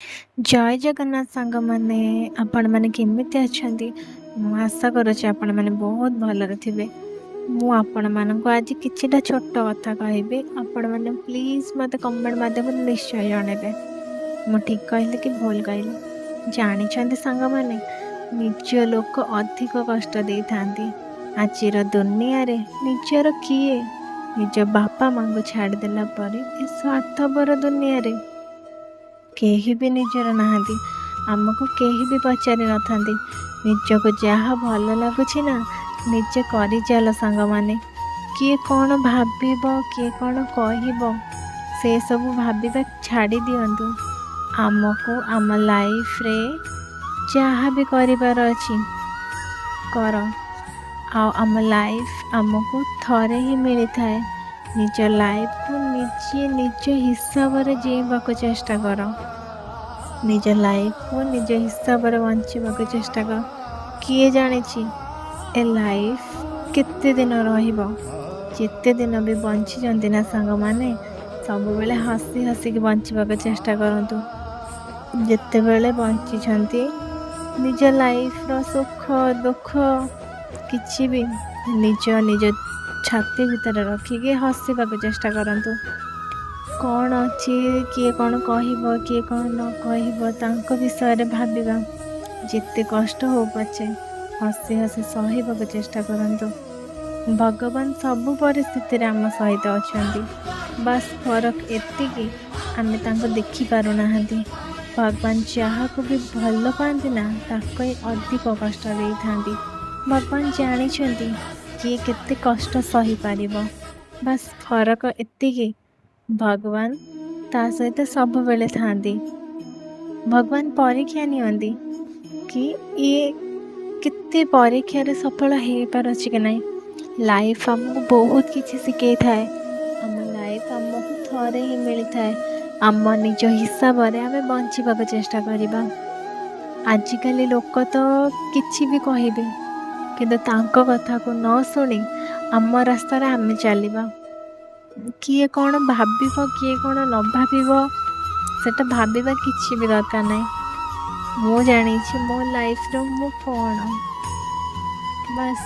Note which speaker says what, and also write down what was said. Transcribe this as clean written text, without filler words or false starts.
Speaker 1: ଜୟ ଜଗନ୍ନାଥ ସାଙ୍ଗମାନେ, ଆପଣମାନେ କେମିତି ଅଛନ୍ତି? ମୁଁ ଆଶା କରୁଛି ଆପଣମାନେ ବହୁତ ଭଲରେ ଥିବେ। ମୁଁ ଆପଣମାନଙ୍କୁ ଆଜି କିଛିଟା ଛୋଟ କଥା କହିବି। ଆପଣମାନେ ପ୍ଲିଜ୍ ମୋତେ କମେଣ୍ଟ ମାଧ୍ୟମରେ ନିଶ୍ଚୟ ଜଣାଇବେ ମୁଁ ଠିକ୍ କହିଲି କି ଭୁଲ କହିଲି। ଜାଣିଛନ୍ତି ସାଙ୍ଗମାନେ, ନିଜ ଲୋକ ଅଧିକ କଷ୍ଟ ଦେଇଥାନ୍ତି। ଆଜିର ଦୁନିଆରେ ନିଜର କିଏ? ନିଜ ବାପା ମାଙ୍କୁ ଛାଡ଼ିଦେଲା ପରେ ଏ ସ୍ୱାର୍ଥପର ଦୁନିଆରେ କେହି ବି ନିଜର ନାହାନ୍ତି। ଆମକୁ କେହି ବି ପଚାରି ନଥାନ୍ତି। ନିଜକୁ ଯାହା ଭଲ ଲାଗୁଛି ନା ନିଜେ କରିଚାଲ ସାଙ୍ଗମାନେ। କିଏ କ'ଣ ଭାବିବ, କିଏ କ'ଣ କହିବ, ସେସବୁ ଭାବିବା ଛାଡ଼ି ଦିଅନ୍ତୁ। ଆମକୁ ଆମ ଲାଇଫ୍ରେ ଯାହା ବି କରିବାର ଅଛି କର। ଆଉ ଆମ ଲାଇଫ୍ ଆମକୁ ଥରେ ହିଁ ମିଳିଥାଏ। ନିଜ ଲାଇଫ୍କୁ ନିଜେ ନିଜ ହିସାବରେ ଜିଇବାକୁ ଚେଷ୍ଟା କର। ନିଜ ଲାଇଫ୍କୁ ନିଜ ହିସାବରେ ବଞ୍ଚିବାକୁ ଚେଷ୍ଟା କର। କିଏ ଜାଣିଛି ଏ ଲାଇଫ୍ କେତେ ଦିନ ରହିବ? ଯେତେ ଦିନ ବି ବଞ୍ଚିଛନ୍ତି ନା ସାଙ୍ଗମାନେ, ସବୁବେଳେ ହସି ହସିକି ବଞ୍ଚିବାକୁ ଚେଷ୍ଟା କରନ୍ତୁ। ଯେତେବେଳେ ବଞ୍ଚିଛନ୍ତି ନିଜ ଲାଇଫ୍ର ସୁଖ ଦୁଃଖ କିଛି ବି ନିଜ ଛାତି ଭିତରେ ରଖିକି ହସିବାକୁ ଚେଷ୍ଟା କରନ୍ତୁ। କ'ଣ ଅଛି, କିଏ କ'ଣ କହିବ, କିଏ କ'ଣ ନ କହିବ, ତାଙ୍କ ବିଷୟରେ ଭାବିବା ଯେତେ କଷ୍ଟ ହଉ ପଛେ ହସି ହସି ସହିବାକୁ ଚେଷ୍ଟା କରନ୍ତୁ। ଭଗବାନ ସବୁ ପରିସ୍ଥିତିରେ ଆମ ସହିତ ଅଛନ୍ତି। ବାସ୍ ଫରକ ଏତିକି, ଆମେ ତାଙ୍କୁ ଦେଖିପାରୁନାହାନ୍ତି। ଭଗବାନ ଯାହାକୁ ବି ଭଲ ପାଆନ୍ତି ନା ତାକୁ ହିଁ ଅଧିକ କଷ୍ଟ ଦେଇଥାନ୍ତି। ଭଗବାନ ଜାଣିଛନ୍ତି କିଏ କେତେ କଷ୍ଟ ସହିପାରିବ। ବାସ୍ ଫରକ ଏତିକି, ଭଗବାନ ତା ସହିତ ସବୁବେଳେ ଥାଆନ୍ତି। ଭଗବାନ ପରୀକ୍ଷା ନିଅନ୍ତି କି ଇଏ କେତେ ପରୀକ୍ଷାରେ ସଫଳ ହେଇପାରୁଛି କି ନାହିଁ। ଲାଇଫ୍ ଆମକୁ ବହୁତ କିଛି ଶିଖେଇଥାଏ। ଆମ ଲାଇଫ୍ ଆମକୁ ଥରେ ହିଁ ମିଳିଥାଏ। ଆମ ନିଜ ହିସାବରେ ଆମେ ବଞ୍ଚିବାକୁ ଚେଷ୍ଟା କରିବା। ଆଜିକାଲି ଲୋକ ତ କିଛି ବି କହିବେ, କିନ୍ତୁ ତାଙ୍କ କଥାକୁ ନ ଶୁଣି ଆମ ରାସ୍ତାରେ ଆମେ ଚାଲିବା। କିଏ କ'ଣ ଭାବିବ, କିଏ କ'ଣ ନ ଭାବିବ, ସେଟା ଭାବିବା କିଛି ବି ଦରକାର ନାହିଁ। ମୁଁ ଜାଣିଛି ମୋ ଲାଇଫ୍ରେ ମୁଁ କ'ଣ, ବାସ୍